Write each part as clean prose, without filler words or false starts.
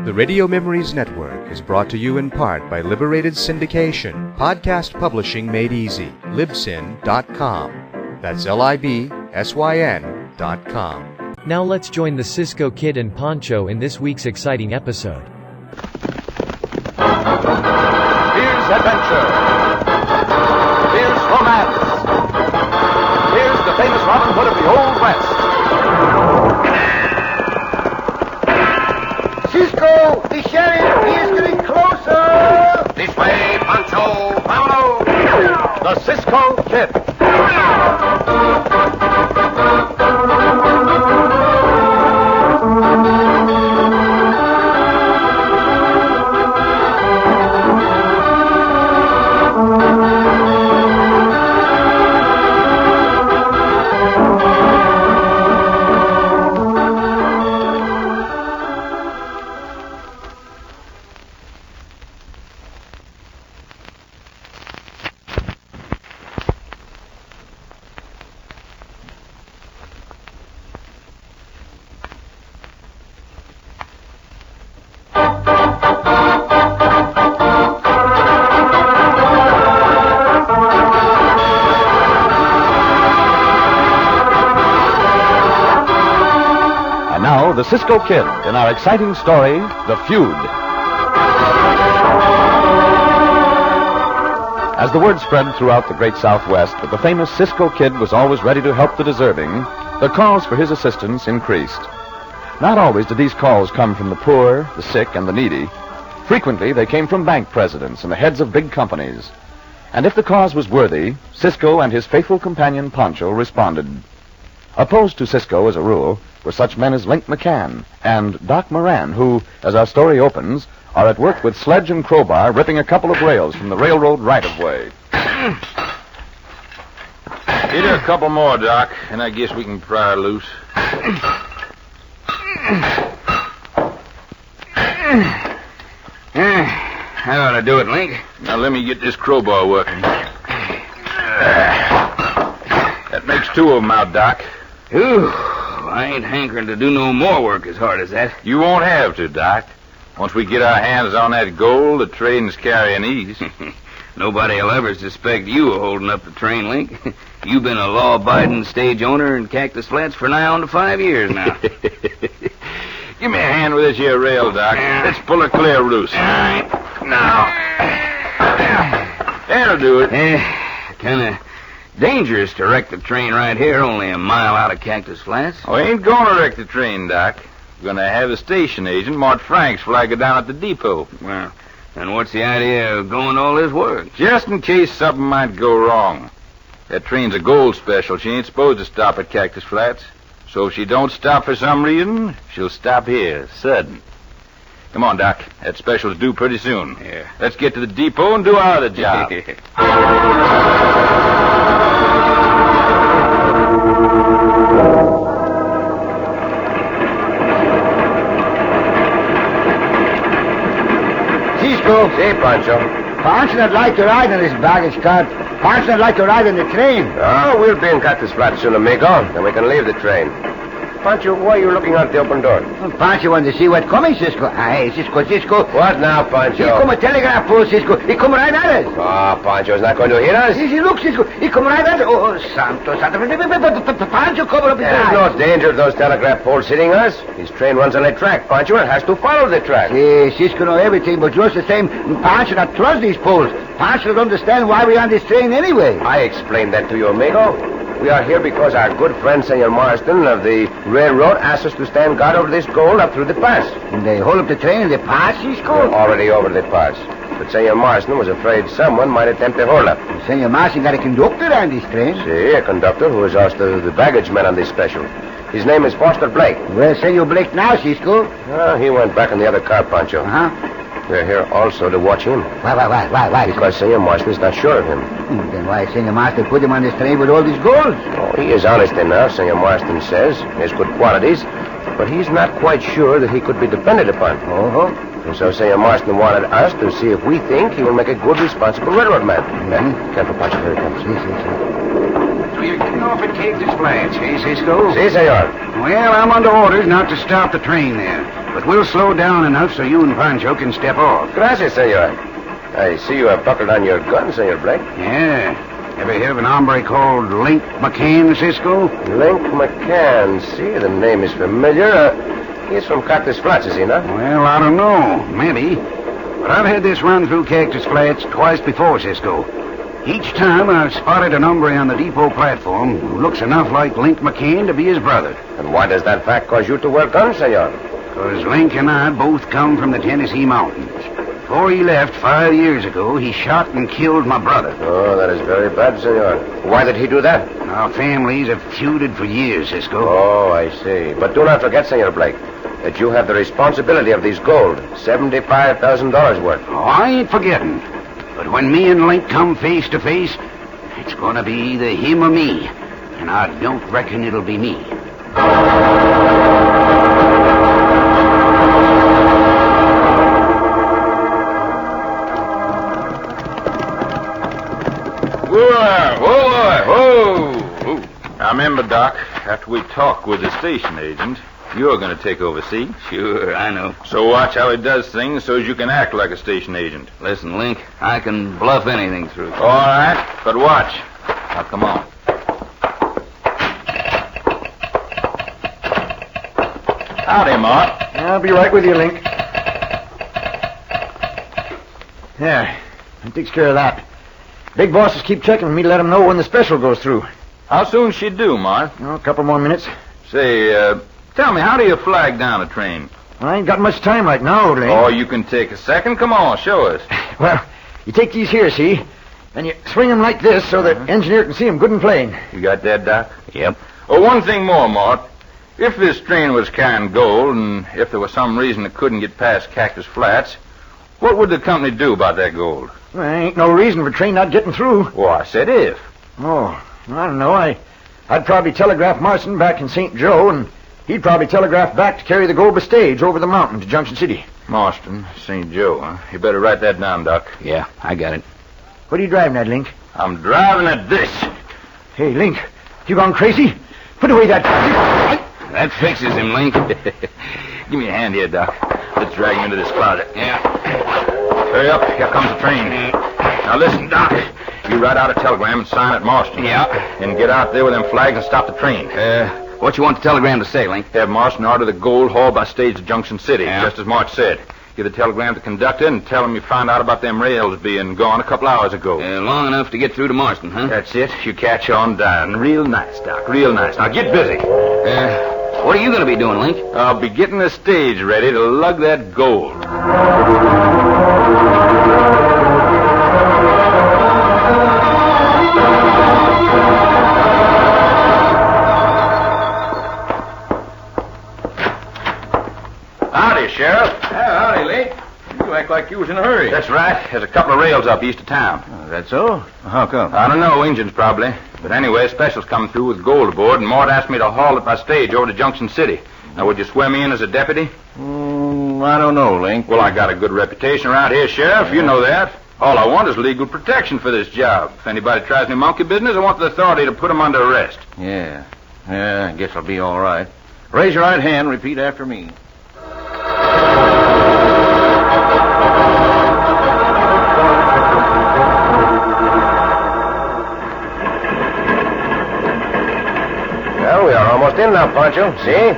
The Radio Memories Network is brought to you in part by Liberated Syndication, podcast publishing made easy, libsyn.com. That's libsyn.com. Now let's join the Cisco Kid and Poncho in this week's exciting episode. Here's adventure. Here's romance. Here's the famous Robin Hood of the Old West. Cisco, the sheriff, he is getting closer. This way, Pancho. Vámonos. The Cisco Kid. The Cisco Kid in our exciting story, The Feud. As the word spread throughout the great Southwest that the famous Cisco Kid was always ready to help the deserving, the calls for his assistance increased. Not always did these calls come from the poor, the sick, and the needy. Frequently, they came from bank presidents and the heads of big companies. And if the cause was worthy, Cisco and his faithful companion Pancho responded. Opposed to Cisco, as a rule, were such men as Link McCann and Doc Moran, who, as our story opens, are at work with sledge and crowbar ripping a couple of rails from the railroad right-of-way. Get a couple more, Doc, and I guess we can pry her loose. How ought to do it, Link? Now let me get this crowbar working. That makes two of them out, Doc. Ooh, I ain't hankering to do no more work as hard as that. You won't have to, Doc. Once we get our hands on that gold, the train's carrying ease. Nobody'll ever suspect you of holding up the train, Link. You've been a law-abiding stage owner in Cactus Flats for nigh on to 5 years now. Give me a hand with this here rail, Doc. Let's pull her clear loose. All right. Now. That'll do it. Kind of dangerous to wreck the train right here, only a mile out of Cactus Flats. Oh, I ain't gonna wreck the train, Doc. We're gonna have a station agent, Mart Franks, flag her down at the depot. Well, then what's the idea of going all this work? Just in case something might go wrong. That train's a gold special. She ain't supposed to stop at Cactus Flats. So if she don't stop for some reason, she'll stop here, sudden. Come on, Doc. That special's due pretty soon. Yeah. Let's get to the depot and do our other job. Cisco. See, Pancho. Pancho would like to ride in this baggage cart. Pancho would like to ride in the train. Oh, we'll be in Cactus Flats soon, amigo. Then we can leave the train. Pancho, why are you looking out the open door? Pancho wanted to see what's coming, Cisco. Hey, Cisco. What now, Pancho? He come a telegraph pole, Cisco. He come right at us. Ah, Pancho's not going to hear us. See, look, Cisco. He come right at us. Oh, Santo. Pancho come up There's no danger of those telegraph poles hitting us. His train runs on a track, Pancho, and has to follow the track. See, Cisco know everything, but just the same, Pancho not trust these poles. Pancho don't understand why we're on this train anyway. I explained that to you, amigo. We are here because our good friend, Senor Marston of the railroad, asked us to stand guard over this gold up through the pass. And they hold up the train in the pass, Cisco? We're already over the pass. But Senor Marston was afraid someone might attempt to hold up. Senor Marston got a conductor on this train. See, a conductor who is also the baggage man on this special. His name is Foster Blake. Where's Senor Blake now, Cisco? He went back in the other car, Pancho. Uh-huh. We're here also to watch him. Why? Because Senor Marston is not sure of him. Then why Senor Marston put him on this train with all these gold? Oh, he is honest enough, Senor Marston says. He has good qualities. But he's not quite sure that he could be depended upon. Oh. And so Senor Marston wanted us to see if we think he will make a good, responsible railroad man. Mm-hmm. Careful, Pancho. Here he comes. See. you're getting off at Cactus Flats, eh, Cisco? Si, senor. Well, I'm under orders not to stop the train there. But we'll slow down enough so you and Pancho can step off. Gracias, senor. I see you have buckled on your gun, Senor Blake. Yeah. Ever hear of an hombre called Link McCann, Cisco? Link McCann. See, the name is familiar. He's from Cactus Flats, is he not? Well, I don't know. Maybe. But I've had this run through Cactus Flats twice before, Cisco. Each time I've spotted an hombre on the depot platform who looks enough like Link McCann to be his brother. And why does that fact cause you to wear guns, senor? Because Link and I both come from the Tennessee mountains. Before he left 5 years ago, he shot and killed my brother. Oh, that is very bad, senor. Why did he do that? Our families have feuded for years, Cisco. Oh, I see. But do not forget, Senor Blake, that you have the responsibility of these gold, $75,000 worth. Oh, I ain't forgetting. But when me and Link come face to face, it's gonna be either him or me. And I don't reckon it'll be me. Whoa. Now remember, Doc, after we talk with the station agent, you're going to take over, see? Sure, I know. So watch how he does things so as you can act like a station agent. Listen, Link, I can bluff anything through. All right, but watch. Now, come on. Howdy, Mart. I'll be right with you, Link. Yeah, that takes care of that. Big bosses keep checking with me to let them know when the special goes through. How soon she do, Mart? Oh, a couple more minutes. Say, tell me, how do you flag down a train? I ain't got much time right now, old lady. Oh, you can take a second. Come on, show us. Well, you take these here, see? And you swing them like this so the engineer can see them good and plain. You got that, Doc? Yep. Oh, one thing more, Mart. If this train was carrying gold, and if there was some reason it couldn't get past Cactus Flats, what would the company do about that gold? Well, there ain't no reason for a train not getting through. Well, I said if. Oh, I don't know. I'd probably telegraph Marston back in St. Joe, and he'd probably telegraph back to carry the gold by stage over the mountain to Junction City. Marston, St. Joe, huh? You better write that down, Doc. Yeah, I got it. What are you driving at, Link? I'm driving at this. Hey, Link, you gone crazy? Put away that... That fixes him, Link. Give me a hand here, Doc. Let's drag him into this closet. Yeah. Hurry up. Here comes the train. Now listen, Doc. You write out a telegram and sign at Marston. Yeah. And get out there with them flags and stop the train. What you want the telegram to say, Link? Have Marston order the gold hauled by stage to Junction City, Yeah. just as March said. Give the telegram to the conductor and tell him you found out about them rails being gone a couple hours ago. Long enough to get through to Marston, huh? That's it. You catch on down. Real nice, Doc. Real nice. Now get busy. What are you going to be doing, Link? I'll be getting the stage ready to lug that gold. Howdy, Sheriff. Howdy, Link. You act like you was in a hurry. That's right. There's a couple of rails up east of town. Oh, that's so? How come? I don't know, engines probably. But anyway, a special's coming through with gold aboard, and Mort asked me to haul it by stage over to Junction City. Now, would you swear me in as a deputy? I don't know, Link. Well, I got a good reputation around here, Sheriff. You know that. All I want is legal protection for this job. If anybody tries me monkey business, I want the authority to put them under arrest. Yeah, I guess I'll be all right. Raise your right hand, repeat after me. Well, we are almost in now, Pancho. See?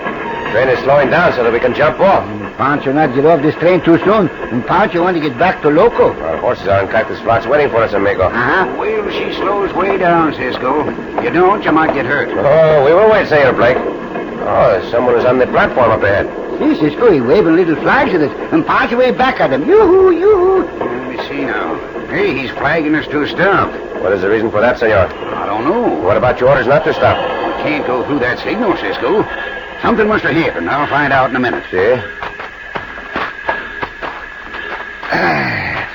Train is slowing down so that we can jump off. Pancho not get off this train too soon. And Pancho want to get back to Loco. Our horses are in Cactus Flats waiting for us, amigo. Uh-huh. Well, she slows way down, Cisco. You don't, you might get hurt. Oh, we will wait, Senor Blake. Oh, there's someone who's on the platform up ahead. See, Cisco, he waving little flags at us. And Pancho wave back at him. Yoo-hoo, yoo-hoo. Let me see now. Hey, he's flagging us to stop. What is the reason for that, senor? I don't know. What about your orders not to stop? Can't go through that signal, Cisco. Something must have happened. I'll find out in a minute. See?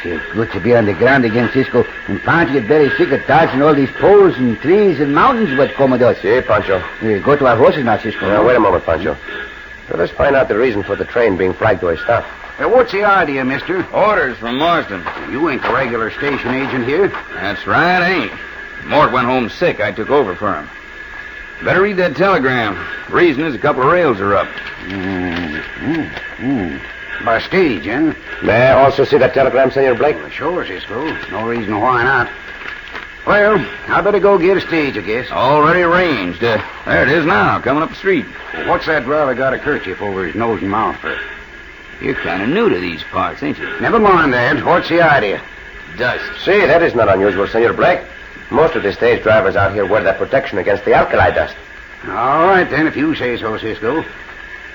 Feels good to be on the ground again, Cisco. And Pancho get very sick of dodging all these poles and trees and mountains what come with us. See, Pancho. We go to our horses now, Cisco. Now, wait a moment, Pancho. So let's find out the reason for the train being flagged to a stop. What's the idea, mister? Orders from Marston. You ain't the regular station agent here. That's right, I ain't. Mort went home sick. I took over for him. Better read that telegram. Reason is a couple of rails are up. By stage, eh? May I also see that telegram, Senor Blake? Well, sure, Cisco. No reason why not. Well, I better go get a stage, I guess. Already arranged. There it is now, coming up the street. Well, what's that driver got a kerchief over his nose and mouth for? You're kind of new to these parts, ain't you? Never mind that. What's the idea? Dust. See, that is not unusual, Senor Blake. Most of the stage drivers out here wear that protection against the alkali dust. All right, then, if you say so, Cisco.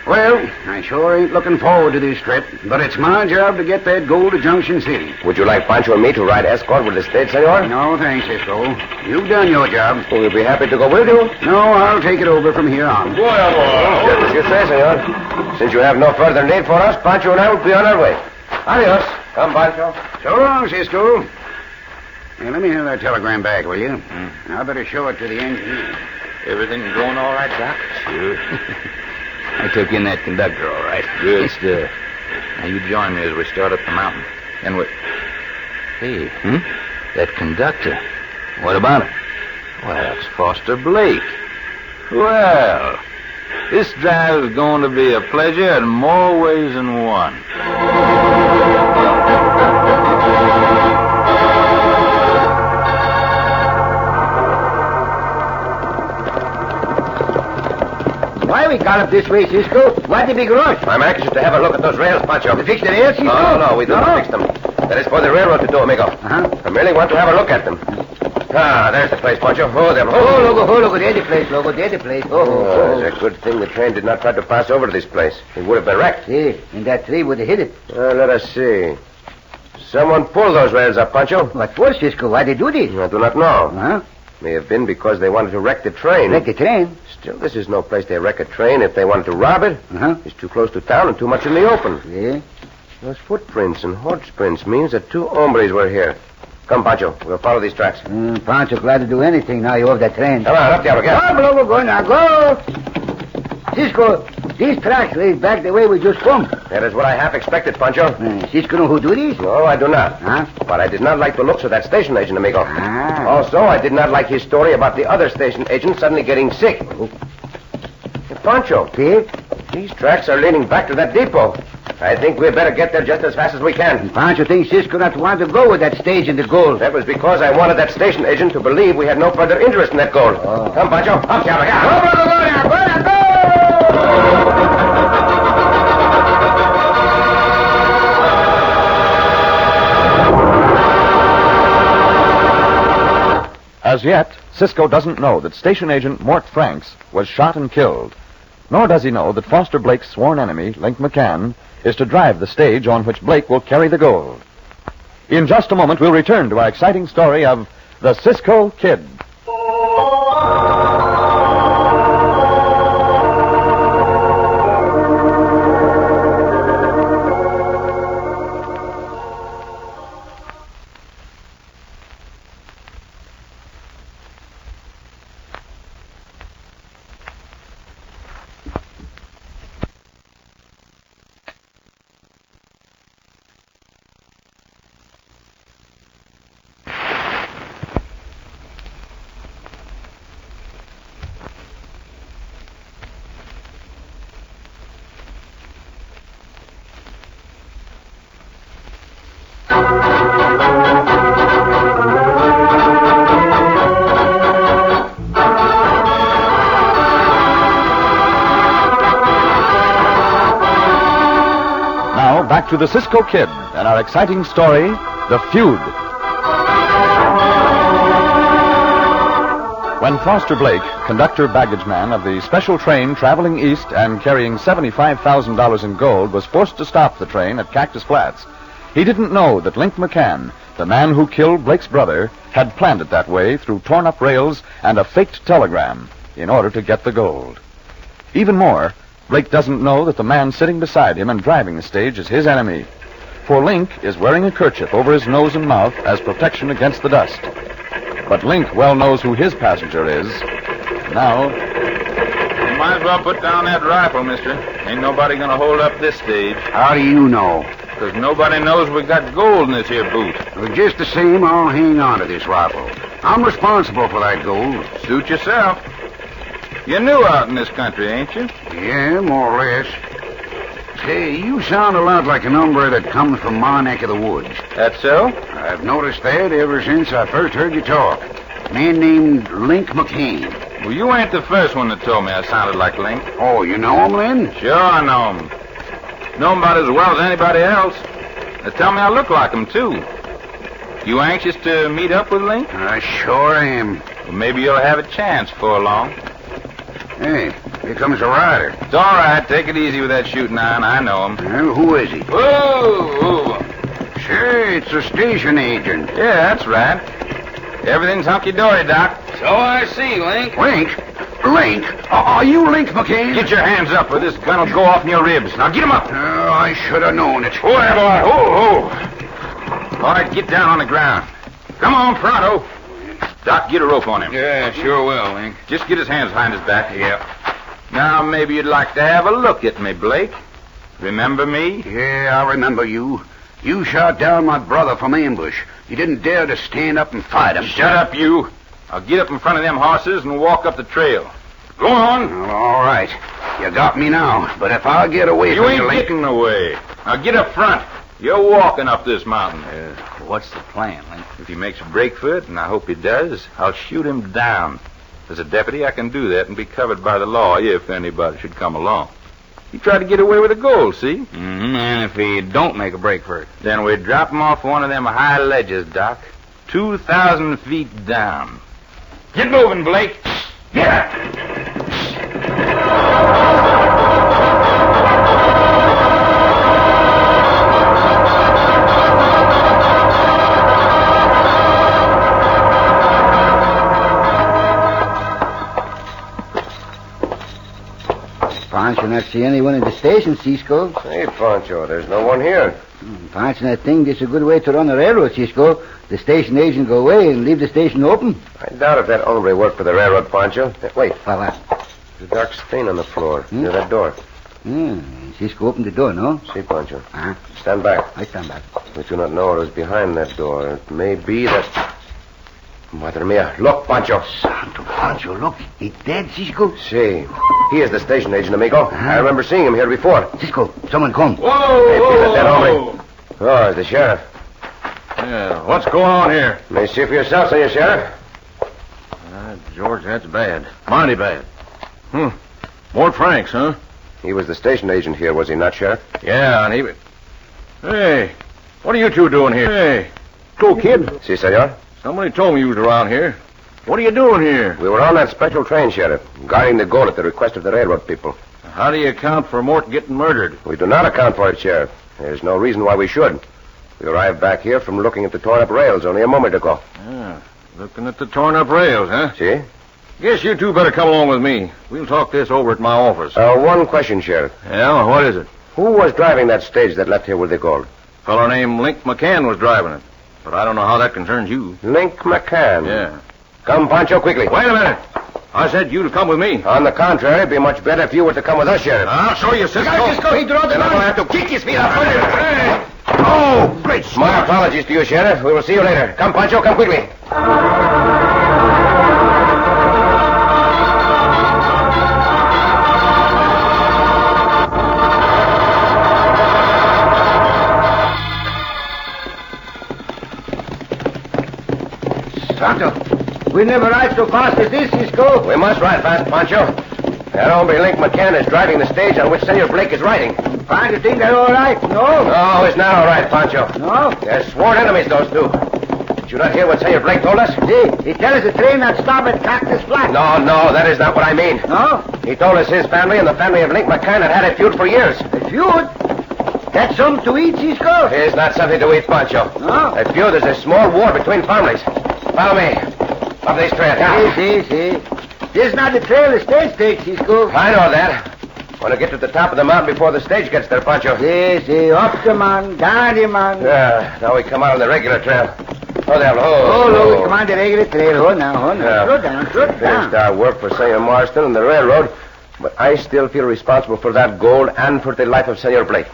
Well, I sure ain't looking forward to this trip, but it's my job to get that gold to Junction City. Would you like Pancho and me to ride escort with the stage, Senor? No, thanks, Cisco. You've done your job. We'll be happy to go with you. No, I'll take it over from here on. Just as you say, Senor. Since you have no further need for us, Pancho and I will be on our way. Adios. Come, Pancho. So long, Cisco. Hey, let me have that telegram back, will you? I better show it to the engineer. Everything going all right, Doc? Sure. I took in that conductor all right. Good stuff. Now you join me as we start up the mountain. And we... Hey, that conductor. What about it? Well, it's Foster Blake. Well, this drive is going to be a pleasure in more ways than one. Why we got up this way, Cisco? Why the big rush? I'm anxious to have a look at those rails, Pancho. To fix the rails, Cisco? No, we do not fix them. That is for the railroad to do, amigo. I merely want to have a look at them. Ah, there's the place, Pancho. Oh, them. Logo. There's the place, Logo. There's the place. It's a good thing the train did not try to pass over to this place. It would have been wrecked. Yes, and that tree would have hit it. Let us see. Someone pulled those rails up, Pancho. What for, Cisco? Why they do this? I do not know. Huh? May have been because they wanted to wreck the train. Wreck the train? Still, this is no place they wreck a train if they wanted to rob it. It's too close to town and too much in the open. Yeah? Those footprints and horse prints means that two hombres were here. Come, Pancho. We'll follow these tracks. Pancho glad to do anything now you have that train. Come on, up the other Come, Logo, go now, go! Cisco, these tracks lead back the way we just come. That is what I half expected, Pancho. Cisco know who do this? No, I do not. Huh? But I did not like the looks of that station agent, amigo. Ah. Also, I did not like his story about the other station agent suddenly getting sick. Pancho. See? These tracks are leading back to that depot. I think we'd better get there just as fast as we can. Pancho thinks Cisco not want to go with that stage and the gold. That was because I wanted that station agent to believe we had no further interest in that gold. Come, Pancho. Up, Go, go! As yet, Cisco doesn't know that station agent Mort Franks was shot and killed. Nor does he know that Foster Blake's sworn enemy, Link McCann, is to drive the stage on which Blake will carry the gold. In just a moment, we'll return to our exciting story of the Cisco Kid. Back to the Cisco Kid and our exciting story, The Feud. When Foster Blake, conductor baggage man of the special train traveling east and carrying $75,000 in gold, was forced to stop the train at Cactus Flats, he didn't know that Link McCann, the man who killed Blake's brother, had planned it that way through torn-up rails and a faked telegram in order to get the gold. Even more, Blake doesn't know that the man sitting beside him and driving the stage is his enemy. For Link is wearing a kerchief over his nose and mouth as protection against the dust. But Link well knows who his passenger is. Now... You might as well put down that rifle, mister. Ain't nobody gonna hold up this stage. How do you know? Because nobody knows we got gold in this here boot. Well, just the same, I'll hang on to this rifle. I'm responsible for that gold. Suit yourself. You're new out in this country, ain't you? Yeah, more or less. Say, you sound a lot like a hombre that comes from my neck of the woods. That so? I've noticed that ever since I first heard you talk. A man named Link McCain. Well, you ain't the first one that told me I sounded like Link. Oh, you know him, Lynn? Sure I know him. Know him about as well as anybody else. They tell me I look like him, too. You anxious to meet up with Link? I sure am. Well, maybe you'll have a chance before long. Hey, here comes the rider. It's all right. Take it easy with that shooting iron. I know him. Well, who is he? Whoa! Say, it's a station agent. Yeah, that's right. Everything's hunky-dory, Doc. So I see, Link. Link? Link? Are you Link McCain? Get your hands up or this gun will go off in your ribs. Now get him up. Oh, I should have known it. Oh, there, boy. Oh. All right, get down on the ground. Come on, pronto. Doc, get a rope on him. Yeah, sure will, Link. Just get his hands behind his back. Yep. Now, maybe you'd like to have a look at me, Blake. Remember me? Yeah, I remember you. You shot down my brother from ambush. You didn't dare to stand up and fight him. Shut up, you. I'll get up in front of them horses and walk up the trail. Go on. Well, all right. You got me now, but if I get away You from ain't you, Link... getting away. Now get up front. You're walking up this mountain. What's the plan, Link? If he makes a break for it, and I hope he does, I'll shoot him down. As a deputy, I can do that and be covered by the law if anybody should come along. He tried to get away with the gold, see? Mm-hmm. And if he don't make a break for it? Then we drop him off one of them high ledges, Doc. 2,000 feet down. Get moving, Blake. Yeah. Pancho not see anyone in the station, Cisco. Hey, Pancho, there's no one here. Pancho not think this is a good way to run a railroad, Cisco. The station agent go away and leave the station open. I doubt if that hombre worked for the railroad, Pancho. Wait, What? there's a dark stain on the floor near that door. Cisco opened the door, no? See, Pancho. Uh-huh. Stand back. I stand back. We do not know what is behind that door. It may be that... Madre mia. Look, Pancho. Santo Pancho, look. He dead, Cisco? See. He is the station agent, amigo. I remember seeing him here before. Cisco, someone come. Whoa! Hey, be that hombre. Oh, it's the sheriff. Yeah, what's going on here? May see for yourself, Senor Sheriff. George, that's bad. Mighty bad. Mort Franks, huh? He was the station agent here, was he not, Sheriff? Yeah, and he... Hey, what are you two doing here? Hey, cool kid. Si, senor. Somebody told me you was around here. What are you doing here? We were on that special train, Sheriff, guarding the gold at the request of the railroad people. How do you account for Mort getting murdered? We do not account for it, Sheriff. There's no reason why we should. We arrived back here from looking at the torn-up rails only a moment ago. Yeah, looking at the torn-up rails, huh? See? Guess you two better come along with me. We'll talk this over at my office. One question, Sheriff. Yeah, what is it? Who was driving that stage that left here with the gold? A fellow named Link McCann was driving it. But I don't know how that concerns you. Link McCann. Yeah. Come, Pancho, quickly. Wait a minute. I said you to come with me. On the contrary, it'd be much better if you were to come with us, Sheriff. I'll show you, Cisco. He drew the gun. I'm going to have to kick his feet out. Hey. Oh, great My apologies to you, Sheriff. We will see you later. Come, Pancho, come quickly. Santo, we never ride so fast as this, Cisco. We must ride fast, Pancho. That hombre Link McCann is driving the stage on which Senor Blake is riding. Find you think they're all right? No. No, it's not all right, Pancho. No? They're sworn enemies, those two. Did you not hear what Senor Blake told us? See, he tell us the train not stop at Cactus Flat. No, that is not what I mean. No? He told us his family and the family of Link McCann had a feud for years. A feud? That's something to eat, Cisco? It is not something to eat, Pancho. No? A feud is a small war between families. Follow me. Up this trail. Now. See. This is not the trail the stage takes, Cisco. I know that. Want to get to the top of the mountain before the stage gets there, Pancho. See. Up the man, down the man. Yeah, now we come out on the regular trail. Oh, there. Oh, we come on the regular trail. Hold now. Yeah. Slow down. Finished our work for Senor Marston and the railroad, but I still feel responsible for that gold and for the life of Senor Blake.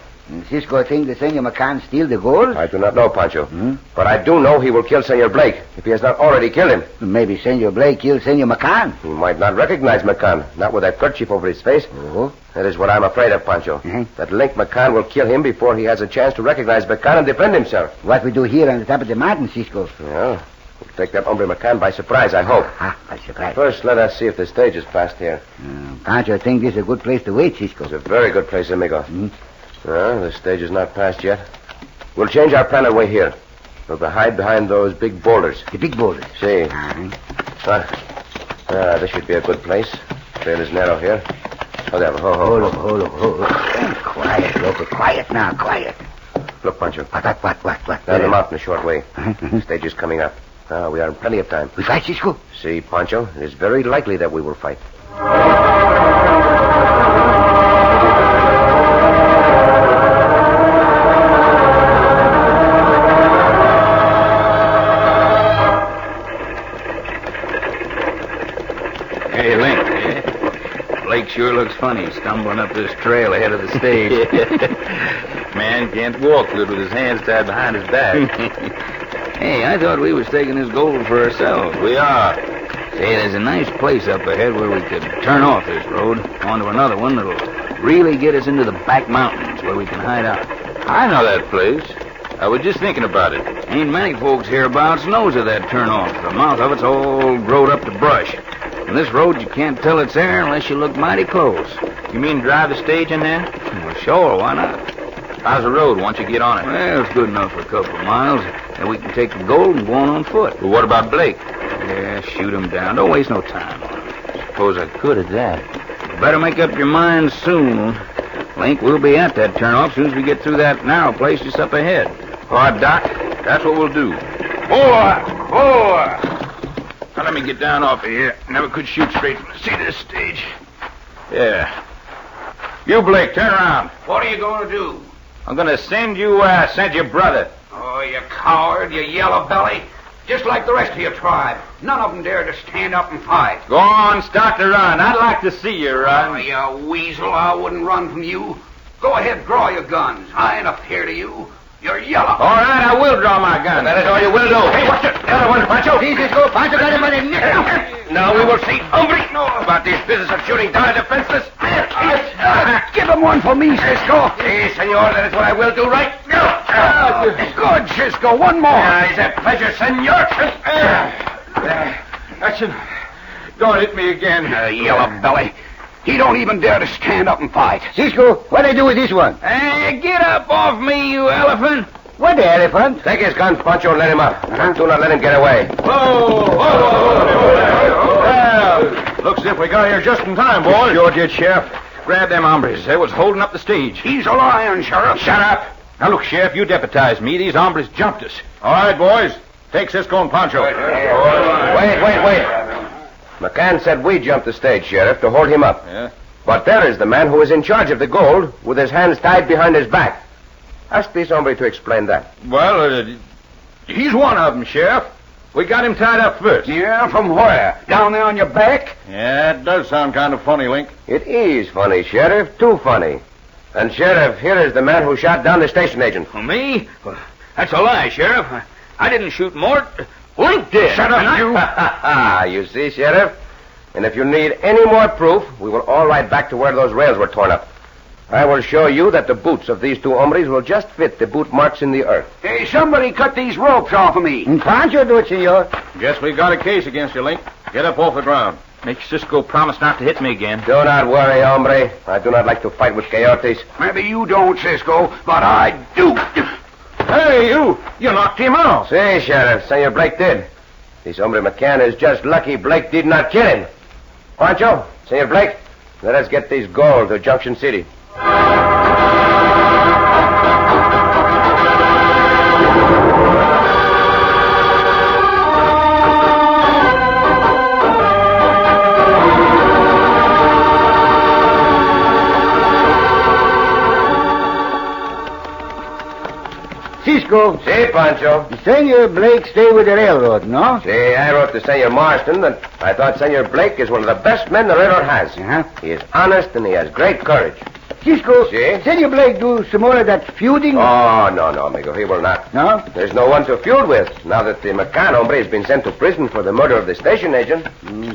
Cisco think the Senor McCann steal the gold? I do not know, Pancho. But I do know he will kill Senor Blake if he has not already killed him. Maybe Senor Blake killed Senor McCann. He might not recognize McCann, not with that kerchief over his face. Oh? That is what I'm afraid of, Pancho. That Link McCann will kill him before he has a chance to recognize McCann and defend himself. What we do here on the top of the mountain, Cisco? Well, we'll take that hombre McCann by surprise, I hope. By surprise. First, let us see if the stage is passed here. Pancho think this is a good place to wait, Cisco. It's a very good place, amigo. Well, the stage is not passed yet. We'll change our plan and wait here. We'll hide behind those big boulders. The big boulders? See. This should be a good place. Trail is narrow here. Hold up. Hold up. Quiet, loco. Quiet now, quiet. Look, Pancho. What? Down the mountain a short way. Stage is coming up. We are in plenty of time. We fight, Cisco? See, Pancho, it is very likely that we will fight. Hey, Link. Blake sure looks funny stumbling up this trail ahead of the stage. Man can't walk good with his hands tied behind his back. Hey, I thought we was taking this gold for ourselves. We are. Say, there's a nice place up ahead where we could turn off this road onto another one that'll really get us into the back mountains where we can hide out. I know that place. I was just thinking about it. Ain't many folks hereabouts knows of that turnoff. The mouth of it's all growed up to brush. And this road, you can't tell it's there unless you look mighty close. You mean drive the stage in there? Well, sure, why not? How's the road once you get on it? Well, it's good enough for a couple of miles. And we can take the gold and go on foot. Well, what about Blake? Yeah, shoot him down. Don't waste no time on him. Suppose I could at that. You better make up your mind soon. Link, we'll be at that turnoff as soon as we get through that narrow place just up ahead. All right, Doc. That's what we'll do. Boy! Now, let me get down off of here. Never could shoot straight from the seat of this stage. Yeah. You, Blake, turn around. What are you going to do? I'm going to send your brother. Oh, you coward, you yellow belly. Just like the rest of your tribe. None of them dare to stand up and fight. Go on, start to run. I'd like to see you run. Oh, you weasel, I wouldn't run from you. Go ahead, draw your guns. I ain't afraid of you. You're yellow. All right, I will draw my gun. That is all you will do. Hey, watch it. The other one, Pancho. Jesus, go. Pancho got him by the neck. Now we will see, hombre, about this business of shooting down a defenseless. Give him one for me, Cisco. Si, senor, that is what I will do, right? Good, Cisco. One more. It's a pleasure, senor. That's it. Don't hit me again. Yellow belly. He don't even dare to stand up and fight. Cisco, what I do with this one? Hey, get up off me, you elephant. What the elephant? Take his gun, Pancho, and let him up. Do not let him get away. Looks as if we got here just in time, boys. Sure did, Sheriff. Grab them hombres. They was holding up the stage. He's a lion, Sheriff. Shut up. Now, look, Sheriff, you deputized me. These hombres jumped us. All right, boys. Take Cisco and Pancho. Wait. McCann said we jumped the stage, Sheriff, to hold him up. Yeah? But there is the man who is in charge of the gold with his hands tied behind his back. Ask this hombre to explain that. Well, he's one of them, Sheriff. We got him tied up first. Yeah, from where? Down there on your back? Yeah, it does sound kind of funny, Link. It is funny, Sheriff. Too funny. And, Sheriff, here is the man who shot down the station agent. For me? Well, that's a lie, Sheriff. I didn't shoot Mort. Link did. Shut up, you. You see, Sheriff? And if you need any more proof, we will all ride back to where those rails were torn up. I will show you that the boots of these two hombres will just fit the boot marks in the earth. Hey, somebody cut these ropes off of me. Pancho do it, senor. Guess we got a case against you, Link. Get up off the ground. Make Cisco promise not to hit me again. Do not worry, hombre. I do not like to fight with coyotes. Maybe you don't, Cisco, but I do. Hey, you! You knocked him out. See, Sheriff, Senor Blake did. This hombre McCann is just lucky Blake did not kill him. Pancho, Senor Blake, let us get these gold to Junction City. Cisco. See, Pancho. Senor Blake stay with the railroad, no? See, I wrote to Senor Marston that I thought Senor Blake is one of the best men the railroad has. Uh-huh. He is honest and he has great courage. Cisco, Si? Senor Blake do some more of that feuding? Oh, no, amigo. He will not. No? There's no one to feud with now that the McCann hombre has been sent to prison for the murder of the station agent.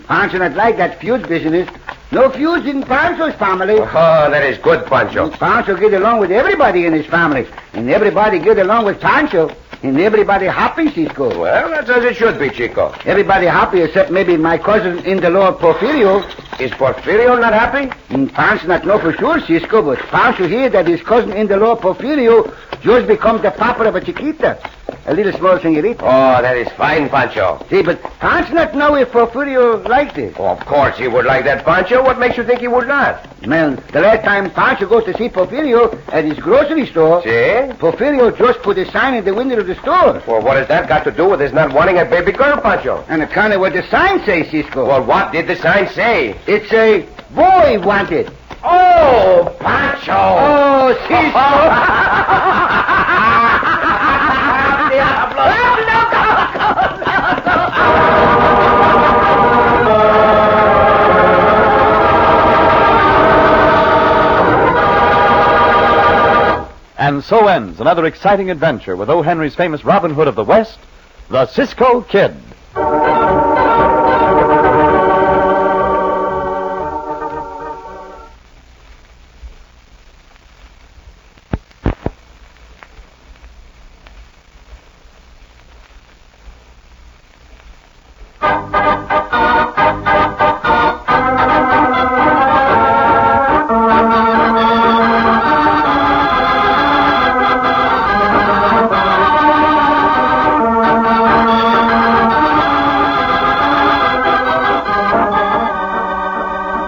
Pancho not like that feud business. No feuds in Pancho's family. Oh, that is good, Pancho. Pancho get along with everybody in his family. And everybody get along with Pancho. And everybody happy, Cisco. Well, that's as it should be, Chico. Everybody happy except maybe my cousin-in-the-law, Porfirio. Is Porfirio not happy? Pancho not know for sure, Cisco, but Pancho hear that his cousin-in-the-law, Porfirio, just become the papa of a chiquita. A little small senorita. Oh, that is fine, Pancho. See, but Pancho not know if Porfirio liked it. Oh, of course he would like that, Pancho. What makes you think he would not? Well, the last time Pancho goes to see Porfirio at his grocery store, See? Porfirio just put a sign in the window of the store. Well, what has that got to do with his not wanting a baby girl, Pancho? And it's kind of what the sign says, Cisco. Well, what did the sign say? It's a boy wanted. Oh, Pancho! Oh, Cisco! And so ends another exciting adventure with O. Henry's famous Robin Hood of the West, the Cisco Kid.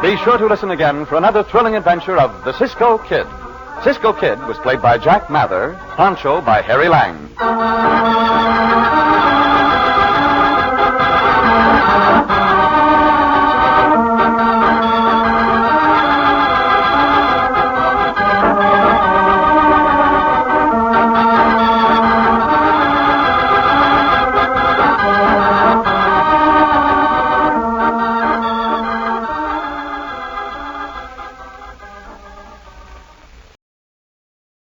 Be sure to listen again for another thrilling adventure of the Cisco Kid. Cisco Kid was played by Jack Mather, Pancho by Harry Lang.